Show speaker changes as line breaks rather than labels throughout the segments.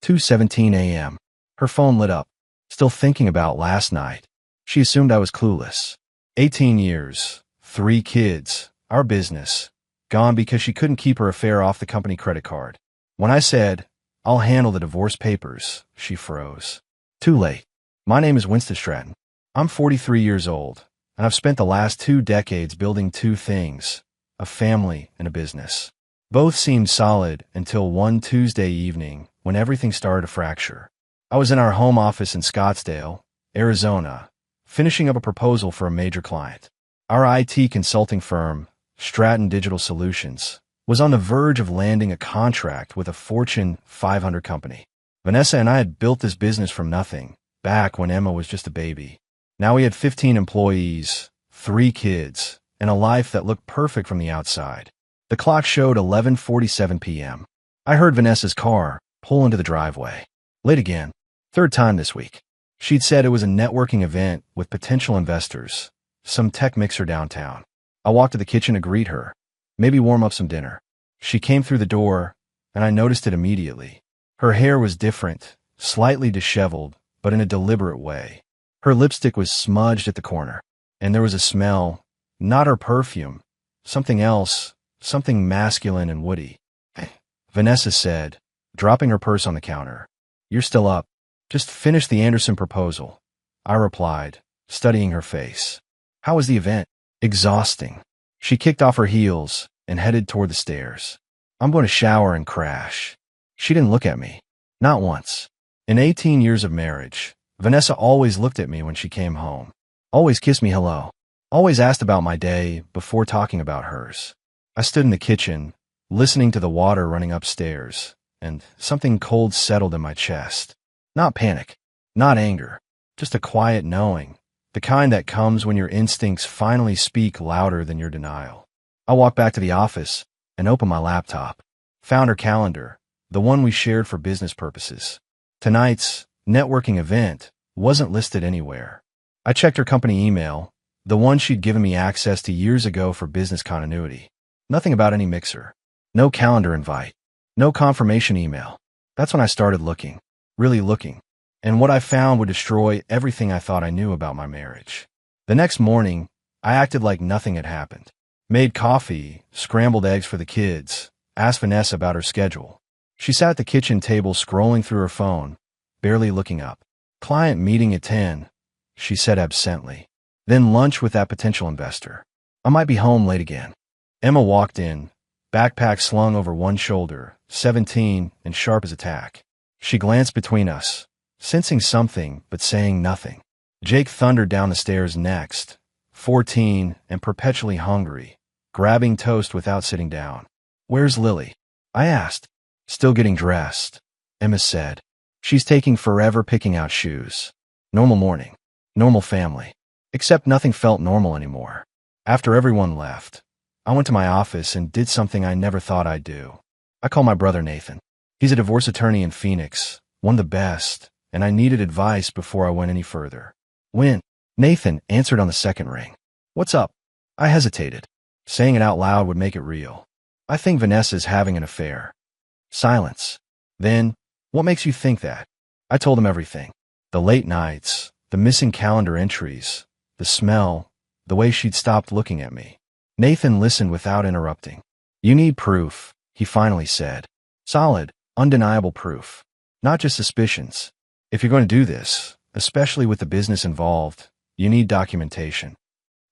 2:17 a.m. Her phone lit up. Still thinking about last night. She assumed I was clueless. 18 years, 3 kids, our business. Gone because she couldn't keep her affair off the company credit card. When I said, "I'll handle the divorce papers," she froze. Too late. My name is Winston Stratton. I'm 43 years old, and I've spent the last 2 decades building 2 things, a family and a business. Both seemed solid until one Tuesday evening when everything started to fracture. I was in our home office in Scottsdale, Arizona, finishing up a proposal for a major client. Our IT consulting firm, Stratton Digital Solutions, was on the verge of landing a contract with a Fortune 500 company. Vanessa and I had built this business from nothing, back when Emma was just a baby. Now we had 15 employees, 3 kids, and a life that looked perfect from the outside. The clock showed 11:47 p.m. I heard Vanessa's car pull into the driveway. Late again. 3rd time this week. She'd said it was a networking event with potential investors, some tech mixer downtown. I walked to the kitchen to greet her, maybe warm up some dinner. She came through the door, and I noticed it immediately. Her hair was different, slightly disheveled, but in a deliberate way. Her lipstick was smudged at the corner, and there was a smell, not her perfume, something else, something masculine and woody. Vanessa said, dropping her purse on the counter, "You're still up. Just finished the Anderson proposal." I replied, studying her face. "How was the event?" "Exhausting." She kicked off her heels and headed toward the stairs. "I'm going to shower and crash." She didn't look at me. Not once. In 18 years of marriage, Vanessa always looked at me when she came home. Always kissed me hello. Always asked about my day before talking about hers. I stood in the kitchen, listening to the water running upstairs, and something cold settled in my chest. Not panic, not anger, just a quiet knowing, the kind that comes when your instincts finally speak louder than your denial. I walked back to the office and opened my laptop. Found her calendar, the one we shared for business purposes. Tonight's networking event wasn't listed anywhere. I checked her company email, the one she'd given me access to years ago for business continuity. Nothing about any mixer. No calendar invite. No confirmation email. That's when I started looking. Really looking. And what I found would destroy everything I thought I knew about my marriage. The next morning, I acted like nothing had happened. Made coffee, scrambled eggs for the kids, asked Vanessa about her schedule. She sat at the kitchen table scrolling through her phone, barely looking up. "Client meeting at 10, she said absently. "Then lunch with that potential investor. I might be home late again." Emma walked in, backpack slung over one shoulder, 17 and sharp as a tack. She glanced between us, sensing something but saying nothing. Jake thundered down the stairs next, 14 and perpetually hungry, grabbing toast without sitting down. "Where's Lily?" I asked. "Still getting dressed," Emma said. "She's taking forever picking out shoes." Normal morning. Normal family. Except nothing felt normal anymore. After everyone left, I went to my office and did something I never thought I'd do. I called my brother Nathan. He's a divorce attorney in Phoenix, one of the best, and I needed advice before I went any further. "When?" Nathan answered on the second ring. "What's up?" I hesitated. Saying it out loud would make it real. "I think Vanessa's having an affair." Silence. Then, "What makes you think that?" I told him everything. The late nights, the missing calendar entries, the smell, the way she'd stopped looking at me. Nathan listened without interrupting. "You need proof," he finally said. "Solid, undeniable proof. Not just suspicions. If you're going to do this, especially with the business involved, you need documentation."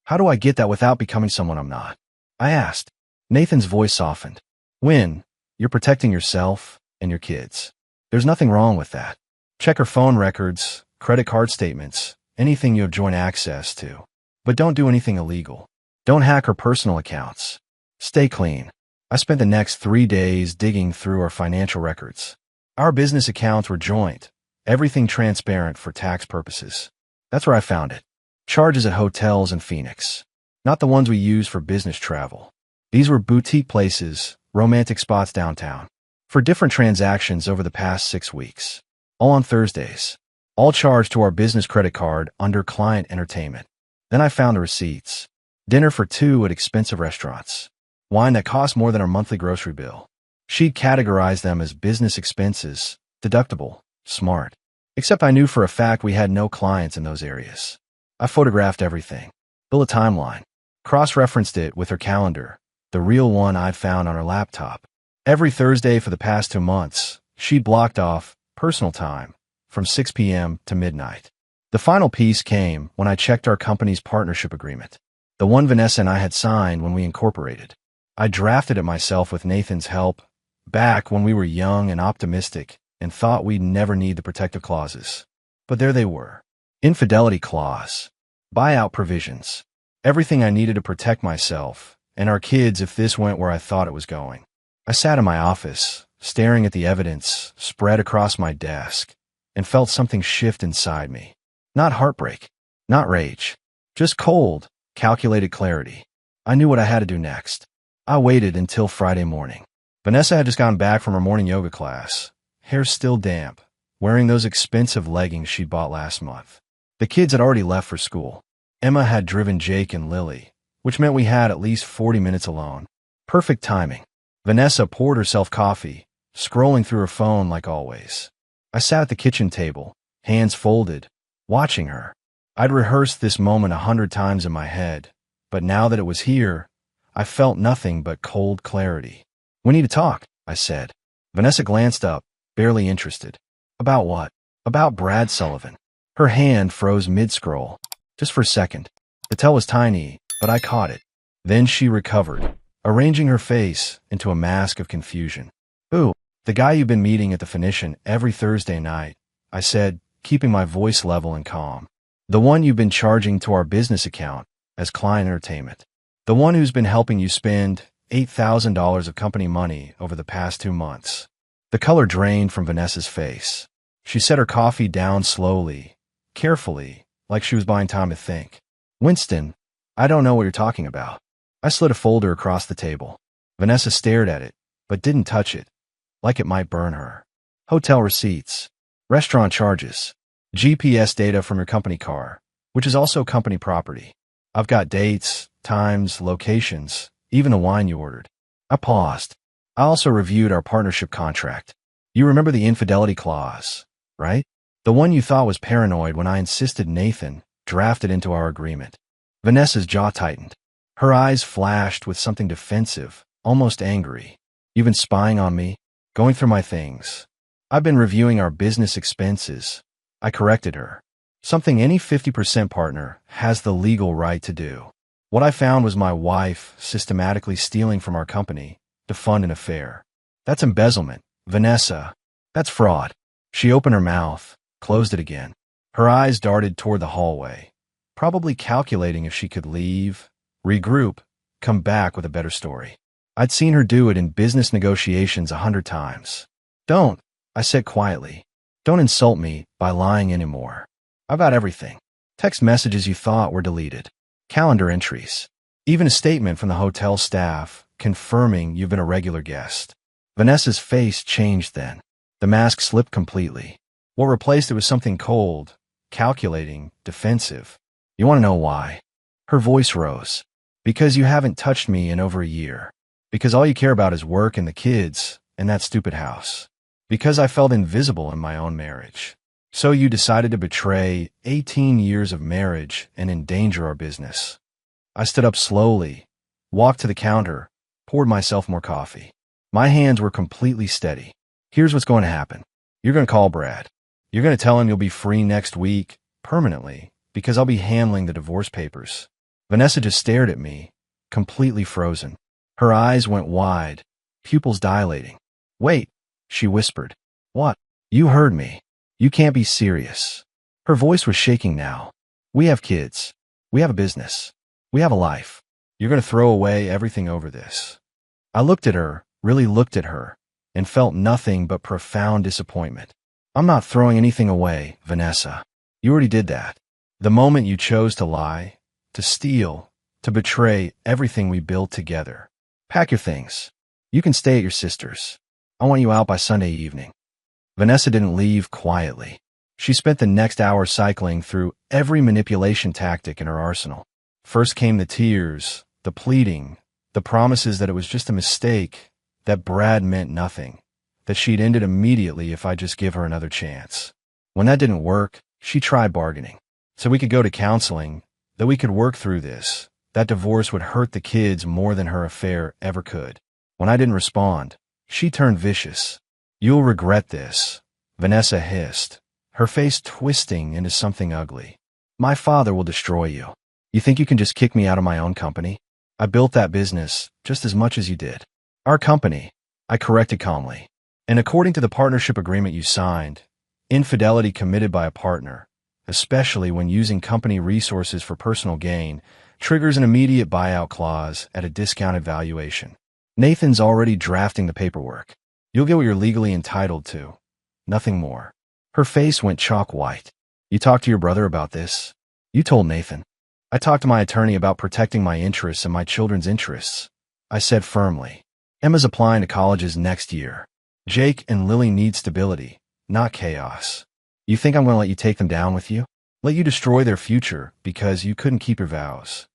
"How do I get that without becoming someone I'm not?" I asked. Nathan's voice softened. "When you're protecting yourself and your kids. There's nothing wrong with that. Check her phone records, credit card statements, anything you have joint access to. But don't do anything illegal. Don't hack her personal accounts. Stay clean." I spent the next 3 days digging through our financial records. Our business accounts were joint, everything transparent for tax purposes. That's where I found it. Charges at hotels in Phoenix. Not the ones we use for business travel. These were boutique places, romantic spots downtown. For different transactions over the past 6 weeks. All on Thursdays. All charged to our business credit card under client entertainment. Then I found the receipts. Dinner for 2 at expensive restaurants. Wine that cost more than our monthly grocery bill. She'd categorized them as business expenses, deductible, smart. Except I knew for a fact we had no clients in those areas. I photographed everything, built a timeline, cross-referenced it with her calendar, the real one I'd found on her laptop. Every Thursday for the past 2 months, she'd blocked off personal time from 6 p.m. to midnight. The final piece came when I checked our company's partnership agreement, the one Vanessa and I had signed when we incorporated. I drafted it myself with Nathan's help, back when we were young and optimistic and thought we'd never need the protective clauses. But there they were. Infidelity clause, buyout provisions, everything I needed to protect myself and our kids if this went where I thought it was going. I sat in my office, staring at the evidence spread across my desk, and felt something shift inside me. Not heartbreak, not rage, just cold, calculated clarity. I knew what I had to do next. I waited until Friday morning. Vanessa had just gotten back from her morning yoga class, hair still damp, wearing those expensive leggings she'd bought last month. The kids had already left for school. Emma had driven Jake and Lily, which meant we had at least 40 minutes alone. Perfect timing. Vanessa poured herself coffee, scrolling through her phone like always. I sat at the kitchen table, hands folded, watching her. I'd rehearsed this moment 100 times in my head, but now that it was here, I felt nothing but cold clarity. "We need to talk," I said. Vanessa glanced up, barely interested. "About what?" "About Brad Sullivan." Her hand froze mid-scroll, just for a second. The tell was tiny, but I caught it. Then she recovered, arranging her face into a mask of confusion. "Ooh, the guy you've been meeting at the Phoenician every Thursday night," I said, keeping my voice level and calm. "The one you've been charging to our business account as client entertainment. The one who's been helping you spend $8,000 of company money over the past 2 months. The color drained from Vanessa's face. She set her coffee down slowly, carefully, like she was buying time to think. "Winston, I don't know what you're talking about." I slid a folder across the table. Vanessa stared at it, but didn't touch it, like it might burn her. "Hotel receipts, restaurant charges, GPS data from your company car, which is also company property. I've got dates, times, locations, even the wine you ordered." I paused. "I also reviewed our partnership contract. You remember the infidelity clause, right? The one you thought was paranoid when I insisted Nathan draft it into our agreement." Vanessa's jaw tightened. Her eyes flashed with something defensive, almost angry. "You've been spying on me, going through my things." "I've been reviewing our business expenses," I corrected her. "Something any 50% partner has the legal right to do. What I found was my wife systematically stealing from our company to fund an affair. That's embezzlement, Vanessa. That's fraud." She opened her mouth, closed it again. Her eyes darted toward the hallway, probably calculating if she could leave, regroup, come back with a better story. I'd seen her do it in business negotiations 100 times. "Don't," I said quietly. "Don't insult me by lying anymore. I've got everything. Text messages you thought were deleted. Calendar entries. Even a statement from the hotel staff confirming you've been a regular guest." Vanessa's face changed then. The mask slipped completely. What replaced it was something cold, calculating, defensive. "You want to know why?" Her voice rose. "Because you haven't touched me in over a year. Because all you care about is work and the kids and that stupid house. Because I felt invisible in my own marriage. So you decided to betray 18 years of marriage and endanger our business." I stood up slowly, walked to the counter, poured myself more coffee. My hands were completely steady. "Here's what's going to happen. You're going to call Brad. You're going to tell him you'll be free next week, permanently, because I'll be handling the divorce papers." Vanessa just stared at me, completely frozen. Her eyes went wide, pupils dilating. "Wait," she whispered. "What?" "You heard me. You can't be serious." Her voice was shaking now. "We have kids. We have a business. We have a life. You're going to throw away everything over this." I looked at her, really looked at her, and felt nothing but profound disappointment. "I'm not throwing anything away, Vanessa. You already did that. The moment you chose to lie, to steal, to betray everything we built together. Pack your things. You can stay at your sister's. I want you out by Sunday evening." Vanessa didn't leave quietly. She spent the next hour cycling through every manipulation tactic in her arsenal. First came the tears, the pleading, the promises that it was just a mistake, that Brad meant nothing, that she'd end it immediately if I just give her another chance. When that didn't work, she tried bargaining. So we could go to counseling, that we could work through this. That divorce would hurt the kids more than her affair ever could. When I didn't respond, she turned vicious. "You'll regret this," Vanessa hissed, her face twisting into something ugly. "My father will destroy you. You think you can just kick me out of my own company? I built that business just as much as you did." "Our company," I corrected calmly. "And according to the partnership agreement you signed, infidelity committed by a partner, especially when using company resources for personal gain, triggers an immediate buyout clause at a discounted valuation. Nathan's already drafting the paperwork. You'll get what you're legally entitled to. Nothing more." Her face went chalk white. "You talked to your brother about this?" "You told Nathan." "I talked to my attorney about protecting my interests and my children's interests," I said firmly. "Emma's applying to colleges next year. Jake and Lily need stability, not chaos. You think I'm going to let you take them down with you? Let you destroy their future because you couldn't keep your vows?"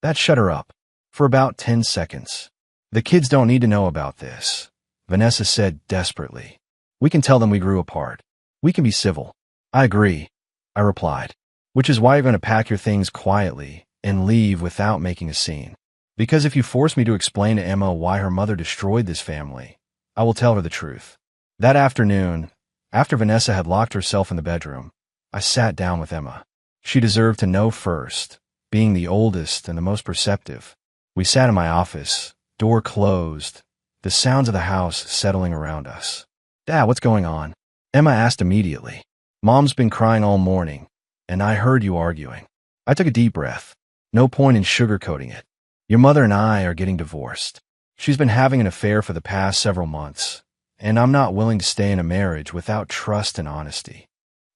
That shut her up. For about 10 seconds. "The kids don't need to know about this," Vanessa said desperately. "We can tell them we grew apart. We can be civil." "I agree," I replied. "Which is why you're going to pack your things quietly and leave without making a scene. Because if you force me to explain to Emma why her mother destroyed this family, I will tell her the truth." That afternoon, after Vanessa had locked herself in the bedroom, I sat down with Emma. She deserved to know first, being the oldest and the most perceptive. We sat in my office, door closed, the sounds of the house settling around us. "Dad, what's going on?" Emma asked immediately. "Mom's been crying all morning, and I heard you arguing." I took a deep breath. No point in sugarcoating it. "Your mother and I are getting divorced. She's been having an affair for the past several months, and I'm not willing to stay in a marriage without trust and honesty."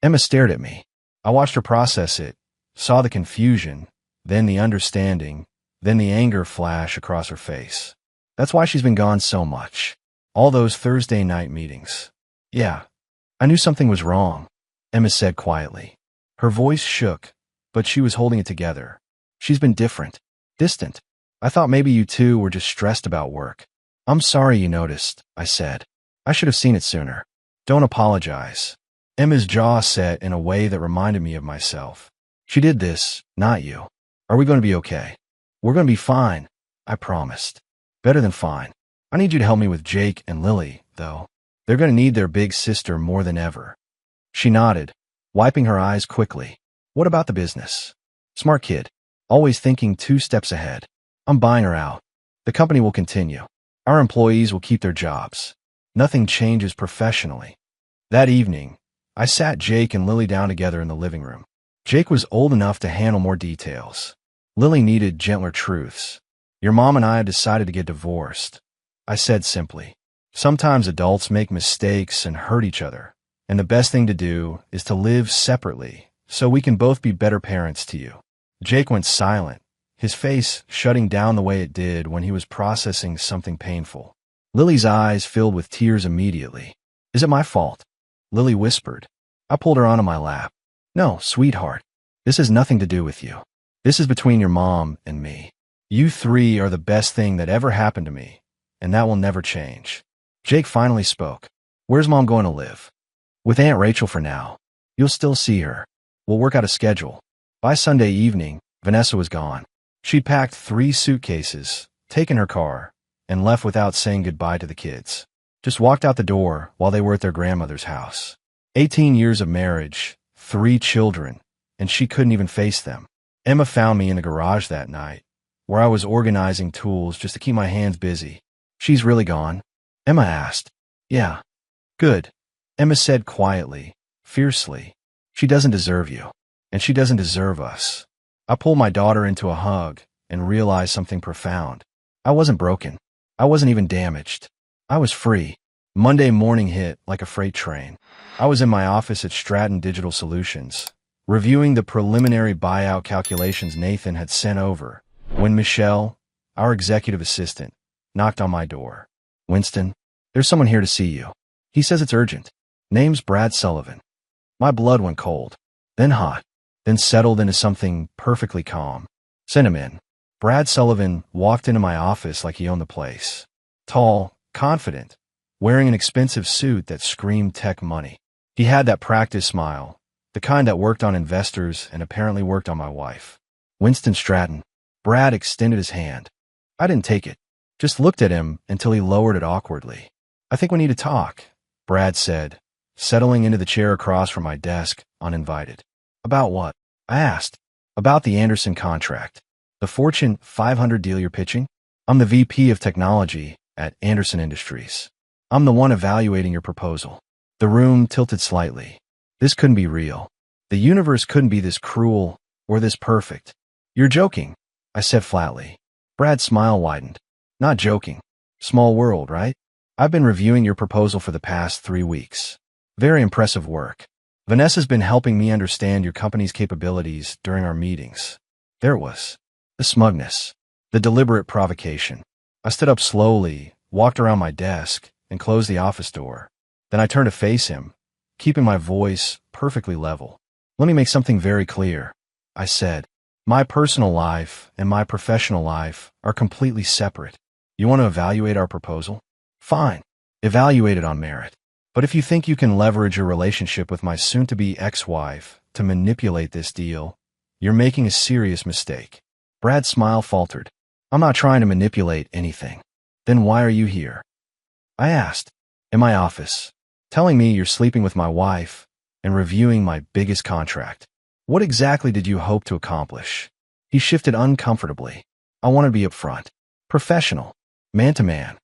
Emma stared at me. I watched her process it, saw the confusion, then the understanding, then the anger flash across her face. "That's why she's been gone so much. All those Thursday night meetings." "Yeah, I knew something was wrong," Emma said quietly. Her voice shook, but she was holding it together. "She's been different, distant. I thought maybe you two were just stressed about work." "I'm sorry you noticed," I said. "I should have seen it sooner." "Don't apologize." Emma's jaw set in a way that reminded me of myself. "She did this, not you. Are we going to be okay?" "We're going to be fine," I promised. "Better than fine. I need you to help me with Jake and Lily, though. They're going to need their big sister more than ever." She nodded, wiping her eyes quickly. "What about the business?" "Smart kid. Always thinking 2 steps ahead. I'm buying her out. The company will continue. Our employees will keep their jobs. Nothing changes professionally." That evening, I sat Jake and Lily down together in the living room. Jake was old enough to handle more details. Lily needed gentler truths. "Your mom and I have decided to get divorced," I said simply. "Sometimes adults make mistakes and hurt each other, and the best thing to do is to live separately so we can both be better parents to you." Jake went silent, his face shutting down the way it did when he was processing something painful. Lily's eyes filled with tears immediately. "Is it my fault?" Lily whispered. I pulled her onto my lap. "No, sweetheart. This has nothing to do with you. This is between your mom and me. You 3 are the best thing that ever happened to me, and that will never change." Jake finally spoke. "Where's Mom going to live?" "With Aunt Rachel for now. You'll still see her. We'll work out a schedule." By Sunday evening, Vanessa was gone. She'd packed 3 suitcases, taken her car, and left without saying goodbye to the kids. Just walked out the door while they were at their grandmother's house. 18 years of marriage, 3 children, and she couldn't even face them. Emma found me in the garage that night, where I was organizing tools just to keep my hands busy. "She's really gone?" Emma asked. "Yeah." "Good," Emma said quietly, fiercely. "She doesn't deserve you, and she doesn't deserve us." I pulled my daughter into a hug and realized something profound. I wasn't broken. I wasn't even damaged. I was free. Monday morning hit like a freight train. I was in my office at Stratton Digital Solutions, reviewing the preliminary buyout calculations Nathan had sent over, when Michelle, our executive assistant, knocked on my door. "Winston, there's someone here to see you. He says it's urgent. Name's Brad Sullivan." My blood went cold, then hot, then settled into something perfectly calm. "Send him in." Brad Sullivan walked into my office like he owned the place. Tall, confident, wearing an expensive suit that screamed tech money. He had that practice smile, the kind that worked on investors and apparently worked on my wife. Winston Stratton. Brad extended his hand. I didn't take it, just looked at him until he lowered it awkwardly. I think we need to talk, Brad said, settling into the chair across from my desk, uninvited. About what? I asked. About the Anderson contract. The Fortune 500 deal you're pitching? I'm the VP of Technology at Anderson Industries. I'm the one evaluating your proposal. The room tilted slightly. This couldn't be real. The universe couldn't be this cruel or this perfect. You're joking, I said flatly. Brad's smile widened. Not joking. Small world, right? I've been reviewing your proposal for the past 3 weeks. Very impressive work. Vanessa's been helping me understand your company's capabilities during our meetings. There it was. The smugness. The deliberate provocation. I stood up slowly, walked around my desk, and closed the office door. Then I turned to face him, keeping my voice perfectly level. Let me make something very clear, I said. My personal life and my professional life are completely separate. You want to evaluate our proposal? Fine. Evaluate it on merit. But if you think you can leverage your relationship with my soon-to-be ex-wife to manipulate this deal, you're making a serious mistake. Brad's smile faltered. I'm not trying to manipulate anything. Then why are you here? I asked. In my office, telling me you're sleeping with my wife and reviewing my biggest contract. What exactly did you hope to accomplish? He shifted uncomfortably. I want to be upfront. Professional. Man to man.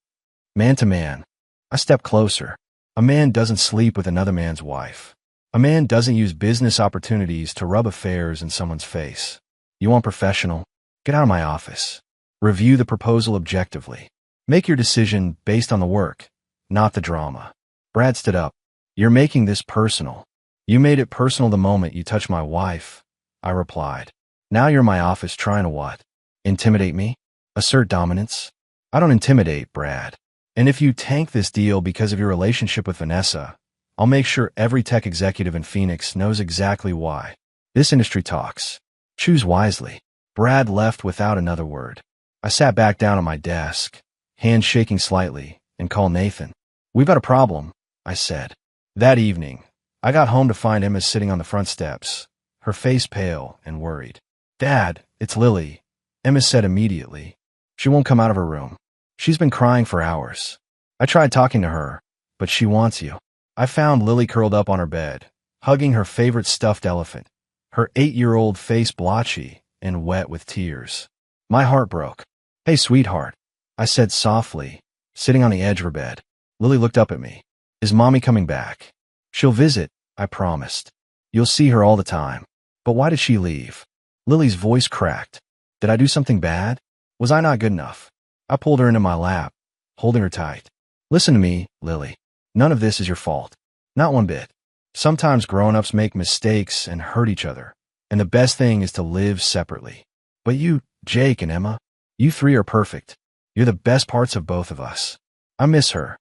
Man to man. I stepped closer. A man doesn't sleep with another man's wife. A man doesn't use business opportunities to rub affairs in someone's face. You want professional? Get out of my office. Review the proposal objectively. Make your decision based on the work, not the drama. Brad stood up. You're making this personal. You made it personal the moment you touched my wife, I replied. Now you're in my office trying to what? Intimidate me? Assert dominance? I don't intimidate, Brad. And if you tank this deal because of your relationship with Vanessa, I'll make sure every tech executive in Phoenix knows exactly why. This industry talks. Choose wisely. Brad left without another word. I sat back down at my desk, hands shaking slightly, and called Nathan. We've got a problem, I said. That evening, I got home to find Emma sitting on the front steps, her face pale and worried. Dad, it's Lily, Emma said immediately. She won't come out of her room. She's been crying for hours. I tried talking to her, but she wants you. I found Lily curled up on her bed, hugging her favorite stuffed elephant, her 8-year-old face blotchy and wet with tears. My heart broke. Hey, sweetheart, I said softly, sitting on the edge of her bed. Lily looked up at me. Is Mommy coming back? She'll visit, I promised. You'll see her all the time. But why did she leave? Lily's voice cracked. Did I do something bad? Was I not good enough? I pulled her into my lap, holding her tight. Listen to me, Lily. None of this is your fault. Not one bit. Sometimes grown-ups make mistakes and hurt each other, and the best thing is to live separately. But you, Jake and Emma, you three are perfect. You're the best parts of both of us. I miss her.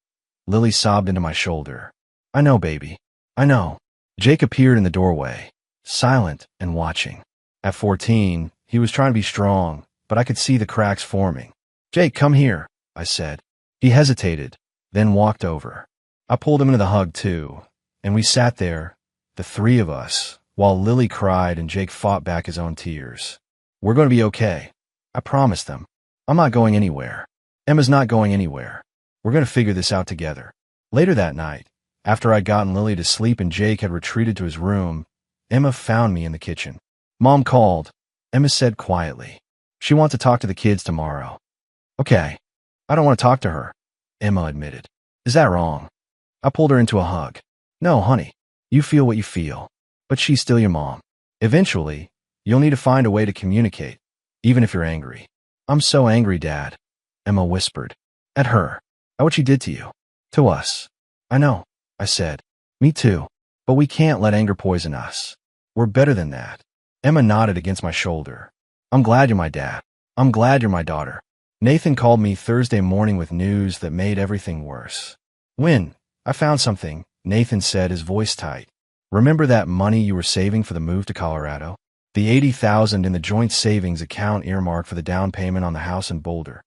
Lily sobbed into my shoulder. I know, baby. I know. Jake appeared in the doorway, silent and watching. At 14, he was trying to be strong, but I could see the cracks forming. Jake, come here, I said. He hesitated, then walked over. I pulled him into the hug too, and we sat there, the three of us, while Lily cried and Jake fought back his own tears. We're going to be okay. I promised them. I'm not going anywhere. Emma's not going anywhere. We're going to figure this out together. Later that night, after I'd gotten Lily to sleep and Jake had retreated to his room, Emma found me in the kitchen. Mom called, Emma said quietly. She wants to talk to the kids tomorrow. Okay. I don't want to talk to her, Emma admitted. Is that wrong? I pulled her into a hug. No, honey. You feel what you feel. But she's still your mom. Eventually, you'll need to find a way to communicate, even if you're angry. I'm so angry, Dad, Emma whispered. At her. At what she did to you. To us. I know, I said. Me too. But we can't let anger poison us. We're better than that. Emma nodded against my shoulder. I'm glad you're my dad. I'm glad you're my daughter. Nathan called me Thursday morning with news that made everything worse. When? I found something, Nathan said, his voice tight. Remember that money you were saving for the move to Colorado? The $80,000 in the joint savings account earmarked for the down payment on the house in Boulder.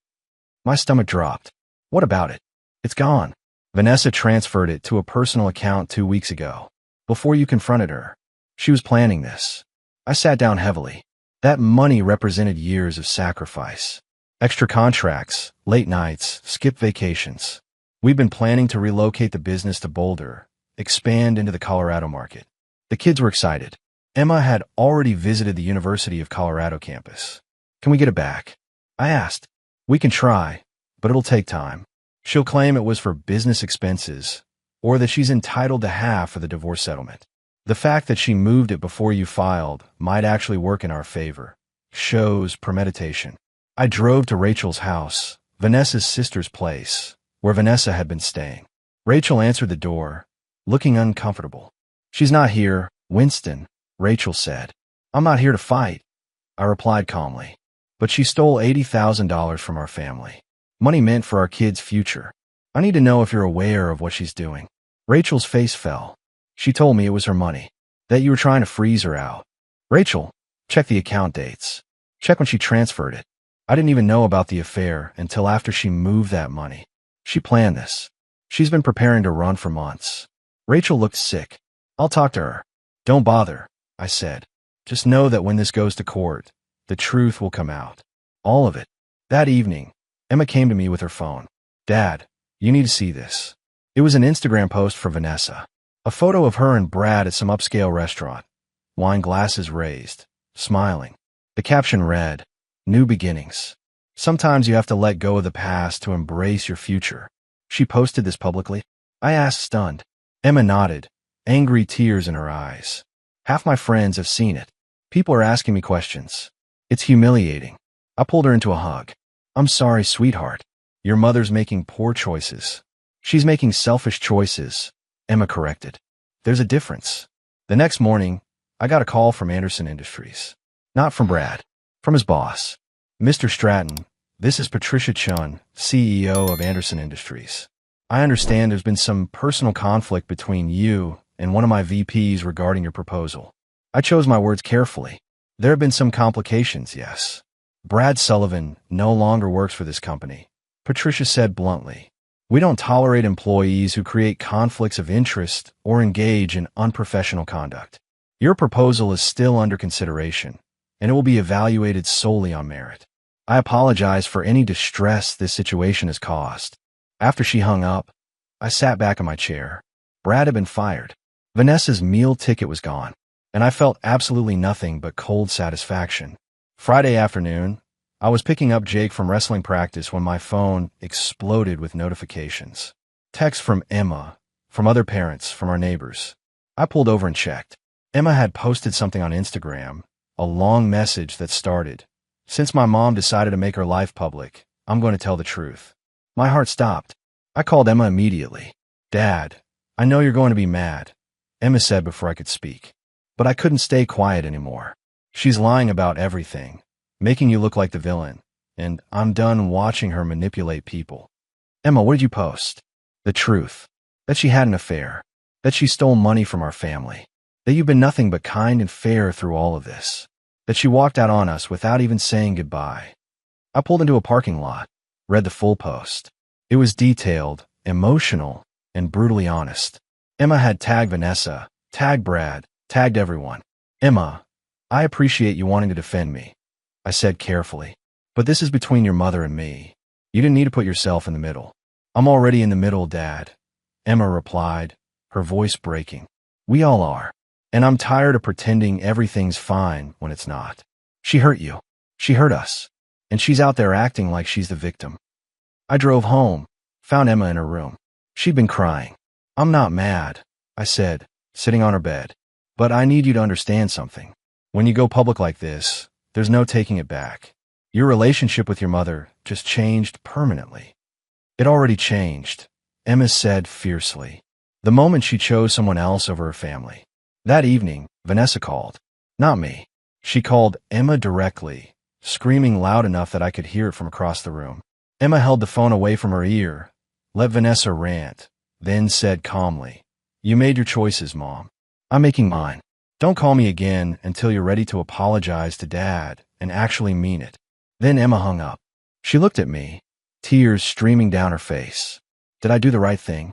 My stomach dropped. What about it? It's gone. Vanessa transferred it to a personal account 2 weeks ago. Before you confronted her, she was planning this. I sat down heavily. That money represented years of sacrifice. Extra contracts, late nights, skipped vacations. We've been planning to relocate the business to Boulder, expand into the Colorado market. The kids were excited. Emma had already visited the University of Colorado campus. Can we get it back? I asked. We can try, but it'll take time. She'll claim it was for business expenses, or that she's entitled to half of the divorce settlement. The fact that she moved it before you filed might actually work in our favor. Shows premeditation. I drove to Rachel's house, Vanessa's sister's place, where Vanessa had been staying. Rachel answered the door, looking uncomfortable. She's not here, Winston, Rachel said. I'm not here to fight, I replied calmly. But she stole $80,000 from our family. Money meant for our kids' future. I need to know if you're aware of what she's doing. Rachel's face fell. She told me it was her money, that you were trying to freeze her out. Rachel, check the account dates. Check when she transferred it. I didn't even know about the affair until after she moved that money. She planned this. She's been preparing to run for months. Rachel looked sick. I'll talk to her. Don't bother, I said. Just know that when this goes to court, the truth will come out. All of it. That evening, Emma came to me with her phone. Dad, you need to see this. It was an Instagram post for Vanessa. A photo of her and Brad at some upscale restaurant. Wine glasses raised, smiling. The caption read, New beginnings. Sometimes you have to let go of the past to embrace your future. She posted this publicly. I asked, stunned. Emma nodded, angry tears in her eyes. Half my friends have seen it. People are asking me questions. It's humiliating. I pulled her into a hug. I'm sorry, sweetheart. Your mother's making poor choices. She's making selfish choices, Emma corrected. There's a difference. The next morning, I got a call from Anderson Industries. Not from Brad. From his boss. Mr. Stratton, this is Patricia Chun, CEO of Anderson Industries. I understand there's been some personal conflict between you and one of my VPs regarding your proposal. I chose my words carefully. There have been some complications, yes. Brad Sullivan no longer works for this company, Patricia said bluntly. We don't tolerate employees who create conflicts of interest or engage in unprofessional conduct. Your proposal is still under consideration, and it will be evaluated solely on merit. I apologize for any distress this situation has caused. After she hung up, I sat back in my chair. Brad had been fired. Vanessa's meal ticket was gone, and I felt absolutely nothing but cold satisfaction. Friday afternoon, I was picking up Jake from wrestling practice when my phone exploded with notifications. Texts from Emma, from other parents, from our neighbors. I pulled over and checked. Emma had posted something on Instagram, a long message that started, Since my mom decided to make her life public, I'm going to tell the truth. My heart stopped. I called Emma immediately. Dad, I know you're going to be mad, Emma said before I could speak. But I couldn't stay quiet anymore. She's lying about everything, making you look like the villain, and I'm done watching her manipulate people. Emma, what did you post? The truth. That she had an affair. That she stole money from our family. That you've been nothing but kind and fair through all of this. That she walked out on us without even saying goodbye. I pulled into a parking lot, read the full post. It was detailed, emotional, and brutally honest. Emma had tagged Vanessa, tagged Brad, tagged everyone. Emma, I appreciate you wanting to defend me, I said carefully. But this is between your mother and me. You didn't need to put yourself in the middle. I'm already in the middle, Dad, Emma replied, her voice breaking. We all are. And I'm tired of pretending everything's fine when it's not. She hurt you. She hurt us. And she's out there acting like she's the victim. I drove home, found Emma in her room. She'd been crying. I'm not mad, I said, sitting on her bed. But I need you to understand something. When you go public like this, there's no taking it back. Your relationship with your mother just changed permanently. It already changed, Emma said fiercely, the moment she chose someone else over her family. That evening, Vanessa called. Not me. She called Emma directly, screaming loud enough that I could hear it from across the room. Emma held the phone away from her ear, let Vanessa rant, then said calmly, You made your choices, Mom. I'm making mine. Don't call me again until you're ready to apologize to Dad and actually mean it. Then Emma hung up. She looked at me, tears streaming down her face. Did I do the right thing?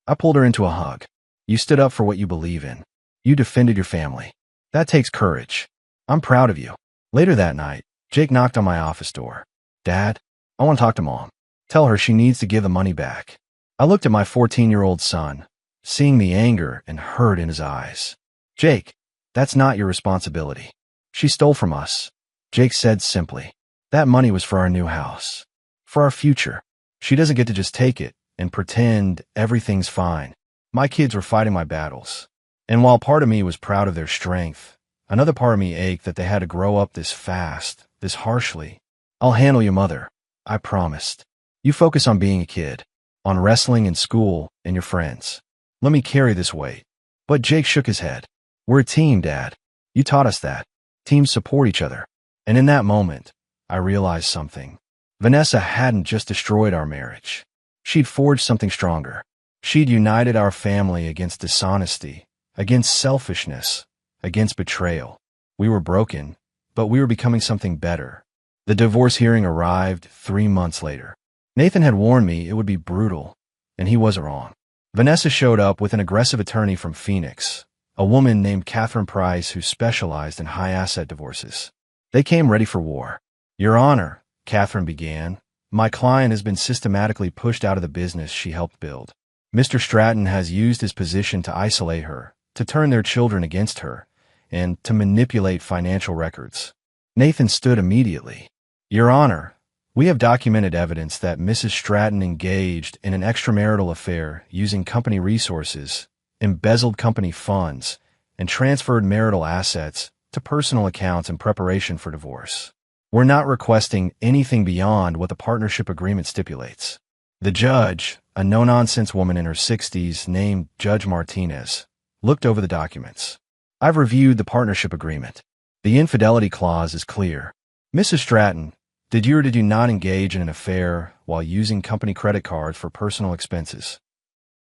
I pulled her into a hug. You stood up for what you believe in. You defended your family. That takes courage. I'm proud of you. Later that night, Jake knocked on my office door. Dad, I want to talk to Mom. Tell her she needs to give the money back. I looked at my 14-year-old son, seeing the anger and hurt in his eyes. Jake, that's not your responsibility. She stole from us. Jake said simply. That money was for our new house. For our future. She doesn't get to just take it and pretend everything's fine. My kids were fighting my battles. And while part of me was proud of their strength, another part of me ached that they had to grow up this fast, this harshly. I'll handle your mother. I promised. You focus on being a kid, on wrestling and school and your friends. Let me carry this weight. But Jake shook his head. We're a team, Dad. You taught us that. Teams support each other. And in that moment, I realized something. Vanessa hadn't just destroyed our marriage. She'd forged something stronger. She'd united our family against dishonesty, against selfishness, against betrayal. We were broken, but we were becoming something better. The divorce hearing arrived 3 months later. Nathan had warned me it would be brutal, and he wasn't wrong. Vanessa showed up with an aggressive attorney from Phoenix, a woman named Catherine Price who specialized in high-asset divorces. They came ready for war. Your Honor, Catherine began, my client has been systematically pushed out of the business she helped build. Mr. Stratton has used his position to isolate her, to turn their children against her, and to manipulate financial records. Nathan stood immediately. Your Honor, we have documented evidence that Mrs. Stratton engaged in an extramarital affair using company resources, embezzled company funds, and transferred marital assets to personal accounts in preparation for divorce. We're not requesting anything beyond what the partnership agreement stipulates. The judge, a no-nonsense woman in her 60s named Judge Martinez, looked over the documents. I've reviewed the partnership agreement. The infidelity clause is clear. Mrs. Stratton, did you or did you not engage in an affair while using company credit cards for personal expenses?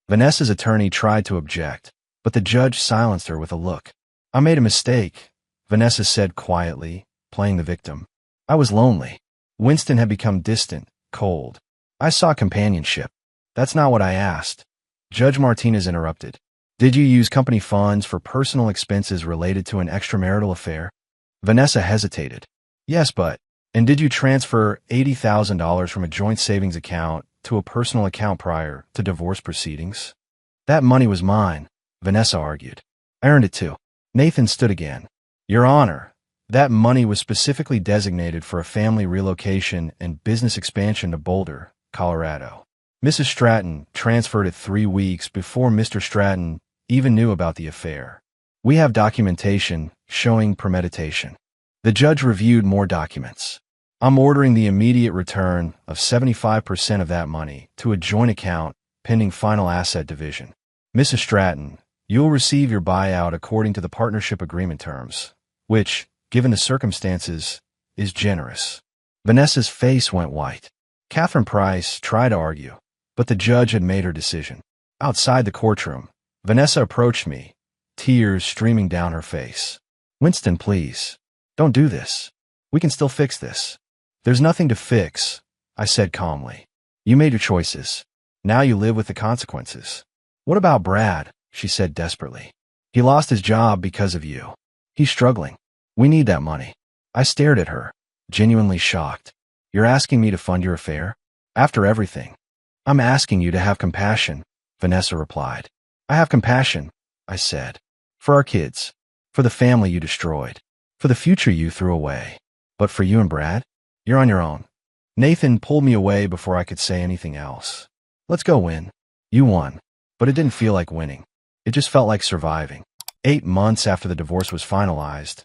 Vanessa's attorney tried to object, but the judge silenced her with a look. I made a mistake, Vanessa said quietly, playing the victim. I was lonely. Winston had become distant, cold. I sought companionship. That's not what I asked. Judge Martinez interrupted. Did you use company funds for personal expenses related to an extramarital affair? Vanessa hesitated. Yes, but... And did you transfer $80,000 from a joint savings account to a personal account prior to divorce proceedings? That money was mine, Vanessa argued. I earned it too. Nathan stood again. Your Honor, that money was specifically designated for a family relocation and business expansion to Boulder, Colorado. Mrs. Stratton transferred it 3 weeks before Mr. Stratton even knew about the affair. We have documentation showing premeditation. The judge reviewed more documents. I'm ordering the immediate return of 75% of that money to a joint account pending final asset division. Mrs. Stratton, you'll receive your buyout according to the partnership agreement terms, which, given the circumstances, is generous. Vanessa's face went white. Catherine Price tried to argue, but the judge had made her decision. Outside the courtroom, Vanessa approached me, tears streaming down her face. Winston, please. Don't do this. We can still fix this. There's nothing to fix, I said calmly. You made your choices. Now you live with the consequences. What about Brad? She said desperately. He lost his job because of you. He's struggling. We need that money. I stared at her, genuinely shocked. You're asking me to fund your affair? After everything. I'm asking you to have compassion, Vanessa replied. I have compassion, I said. For our kids. For the family you destroyed. For the future you threw away. But for you and Brad? You're on your own. Nathan pulled me away before I could say anything else. Let's go win. You won. But it didn't feel like winning. It just felt like surviving. 8 months after the divorce was finalized,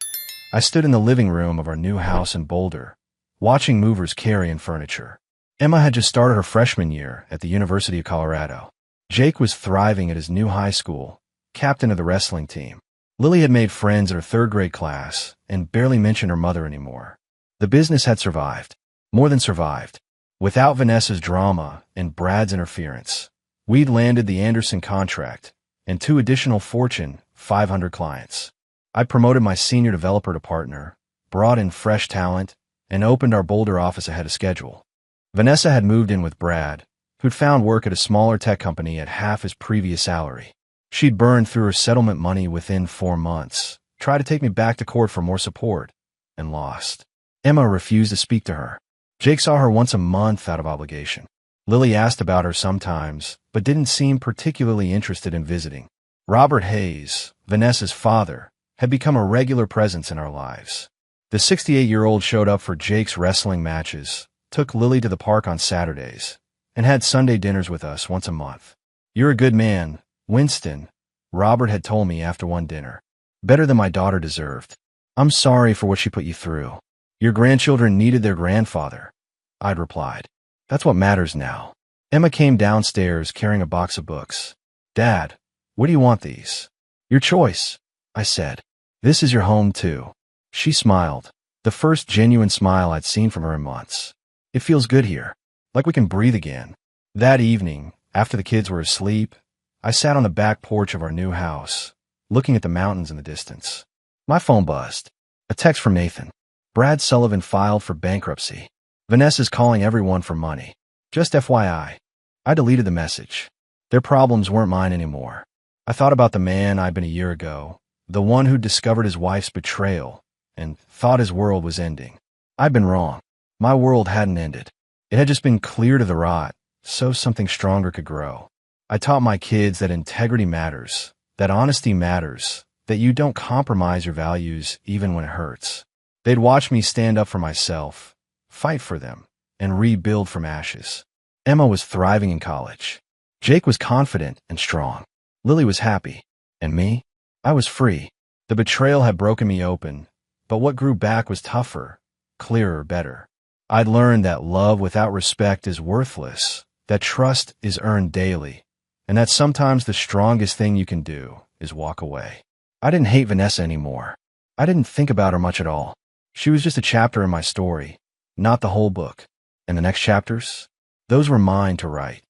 I stood in the living room of our new house in Boulder, watching movers carry in furniture. Emma had just started her freshman year at the University of Colorado. Jake was thriving at his new high school, captain of the wrestling team. Lily had made friends in her 3rd grade class and barely mentioned her mother anymore. The business had survived. More than survived. Without Vanessa's drama and Brad's interference, we'd landed the Anderson contract and 2 additional Fortune 500 clients. I promoted my senior developer to partner, brought in fresh talent, and opened our Boulder office ahead of schedule. Vanessa had moved in with Brad, who'd found work at a smaller tech company at half his previous salary. She'd burned through her settlement money within 4 months, tried to take me back to court for more support, and lost. Emma refused to speak to her. Jake saw her once a month out of obligation. Lily asked about her sometimes, but didn't seem particularly interested in visiting. Robert Hayes, Vanessa's father, had become a regular presence in our lives. The 68-year-old showed up for Jake's wrestling matches, took Lily to the park on Saturdays, and had Sunday dinners with us once a month. "You're a good man, Winston," Robert had told me after one dinner. "Better than my daughter deserved. I'm sorry for what she put you through. Your grandchildren needed their grandfather," I'd replied. "That's what matters now." Emma came downstairs carrying a box of books. "Dad, what do you want these?" "Your choice," I said. "This is your home, too." She smiled, the first genuine smile I'd seen from her in months. "It feels good here, like we can breathe again." That evening, after the kids were asleep, I sat on the back porch of our new house, looking at the mountains in the distance. My phone buzzed. A text from Nathan. "Brad Sullivan filed for bankruptcy. Vanessa's calling everyone for money. Just FYI." I deleted the message. Their problems weren't mine anymore. I thought about the man I'd been a year ago, the one who'd discovered his wife's betrayal and thought his world was ending. I'd been wrong. My world hadn't ended. It had just been cleared of the rot, so something stronger could grow. I taught my kids that integrity matters, that honesty matters, that you don't compromise your values even when it hurts. They'd watch me stand up for myself, fight for them, and rebuild from ashes. Emma was thriving in college. Jake was confident and strong. Lily was happy. And me? I was free. The betrayal had broken me open, but what grew back was tougher, clearer, better. I'd learned that love without respect is worthless, that trust is earned daily, and that sometimes the strongest thing you can do is walk away. I didn't hate Vanessa anymore. I didn't think about her much at all. She was just a chapter in my story, not the whole book. And the next chapters? Those were mine to write.